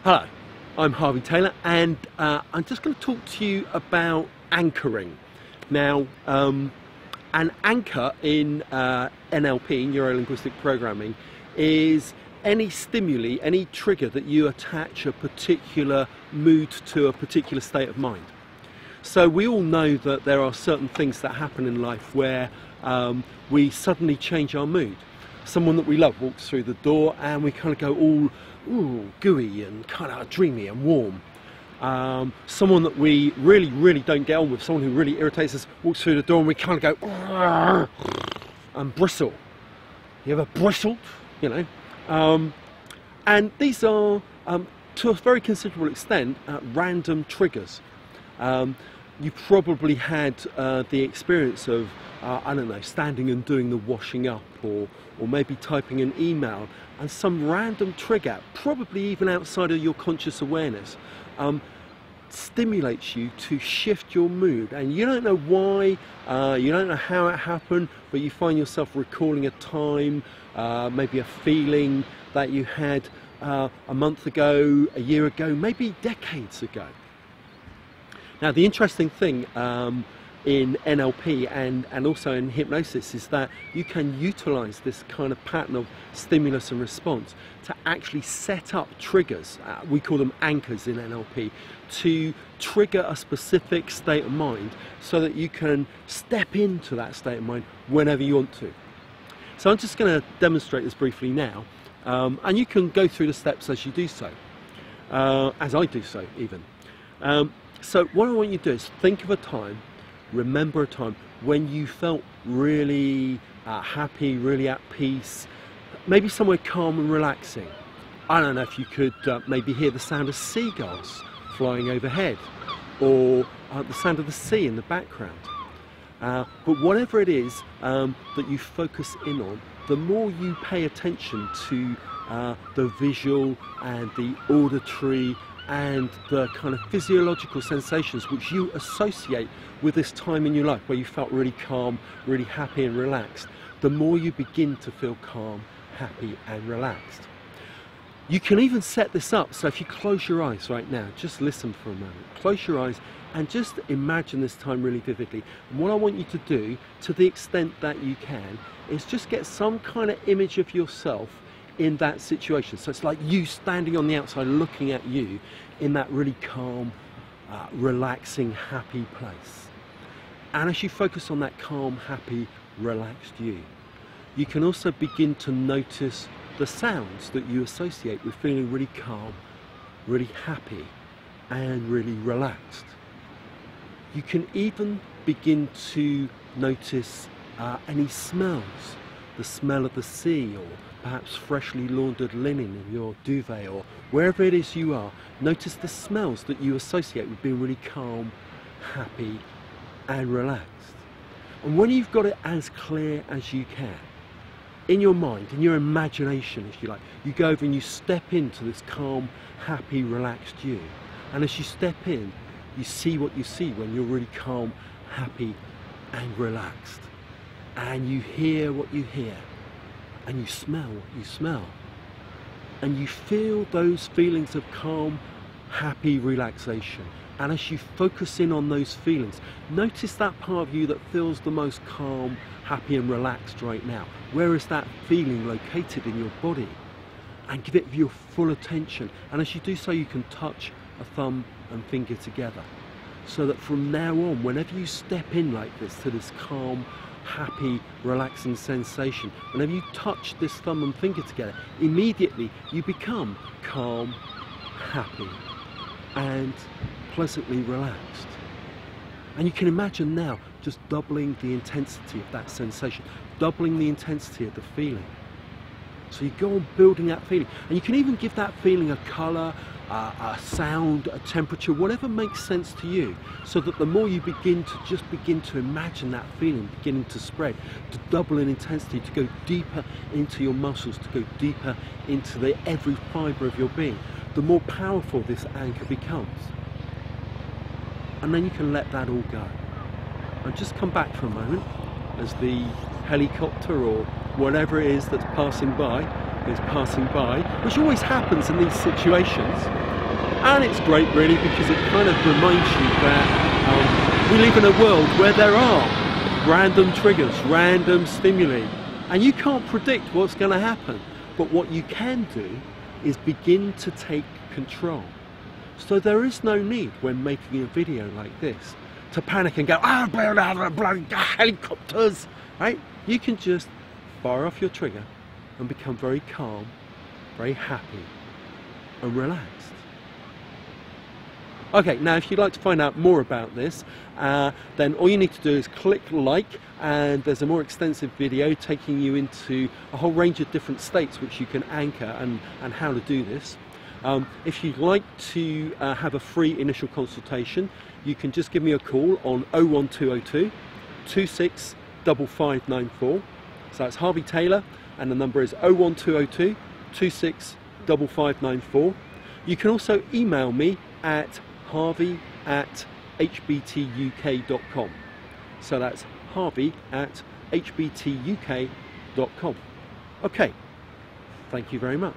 Hello, I'm Harvey Taylor, and I'm just going to talk to you about anchoring. Now, an anchor in NLP, Neuro-Linguistic Programming, is any stimuli, any trigger that you attach a particular mood to a particular state of mind. So we all know that there are certain things that happen in life where we suddenly change our mood. Someone that we love walks through the door and we kind of go all gooey and kind of dreamy and warm. Someone that we really don't get on with, someone who really irritates us, walks through the door and we kind of go and bristle. You ever bristled? You know? And these are, to a very considerable extent, random triggers. You probably had the experience of, I don't know, standing and doing the washing up, or maybe typing an email, and some random trigger, probably even outside of your conscious awareness, stimulates you to shift your mood. And you don't know why, you don't know how it happened, but you find yourself recalling a time, maybe a feeling that you had a month ago, a year ago, maybe decades ago. Now, the interesting thing in NLP and also in hypnosis is that you can utilize this kind of pattern of stimulus and response to actually set up triggers, we call them anchors in NLP, to trigger a specific state of mind so that you can step into that state of mind whenever you want to. So I'm just going to demonstrate this briefly now, and you can go through the steps as you do so, as I do so even. So what I want you to do is think of a time, remember a time when you felt really happy, really at peace, maybe somewhere calm and relaxing. I don't know if you could maybe hear the sound of seagulls flying overhead, or the sound of the sea in the background. But whatever it is that you focus in on, the more you pay attention to the visual and the auditory and the kind of physiological sensations which you associate with this time in your life where you felt really calm, really happy and relaxed, the more you begin to feel calm, happy and relaxed. You can even set this up, so if you close your eyes right now, just listen for a moment, close your eyes and just imagine this time really vividly. And what I want you to do, to the extent that you can, is just get some kind of image of yourself in that situation. So it's like you standing on the outside looking at you in that really calm, relaxing, happy place. And as you focus on that calm, happy, relaxed you can also begin to notice the sounds that you associate with feeling really calm, really happy and really relaxed. You can even begin to notice any smells, the smell of the sea, or perhaps freshly laundered linen in your duvet, or wherever it is you are. Notice the smells that you associate with being really calm, happy and relaxed. And when you've got it as clear as you can, in your mind, in your imagination if you like, you go over and you step into this calm, happy, relaxed you. And as you step in, you see what you see when you're really calm, happy and relaxed. And you hear what you hear. And you smell what you smell. And you feel those feelings of calm, happy relaxation. And as you focus in on those feelings, notice that part of you that feels the most calm, happy and relaxed right now. Where is that feeling located in your body? And give it your full attention. And as you do so, you can touch a thumb and finger together. So that from now on, whenever you step in like this to this calm, happy, relaxing sensation, whenever you touch this thumb and finger together, immediately you become calm, happy and pleasantly relaxed. And you can imagine now just doubling the intensity of that sensation, doubling the intensity of the feeling. So you go on building that feeling, and you can even give that feeling a colour, a sound, a temperature, whatever makes sense to you, so that the more you begin to imagine that feeling beginning to spread, to double in intensity, to go deeper into your muscles, to go deeper into every fibre of your being, the more powerful this anchor becomes. And then you can let that all go. And just come back for a moment as the helicopter or whatever it is that's passing by, which always happens in these situations. And it's great really because it kind of reminds you that we live in a world where there are random triggers, random stimuli, and you can't predict what's going to happen. But what you can do is begin to take control. So there is no need when making a video like this to panic and go, bloody helicopters, right? You can just fire off your trigger and become very calm, very happy and relaxed. Okay, now if you'd like to find out more about this, then all you need to do is click like, and there's a more extensive video taking you into a whole range of different states which you can anchor and how to do this. If you'd like to have a free initial consultation, you can just give me a call on 01202 265594. So that's Harvey Taylor, and the number is 01202 265594. You can also email me at harvey@hbtuk.com. So that's harvey@hbtuk.com. Okay, thank you very much.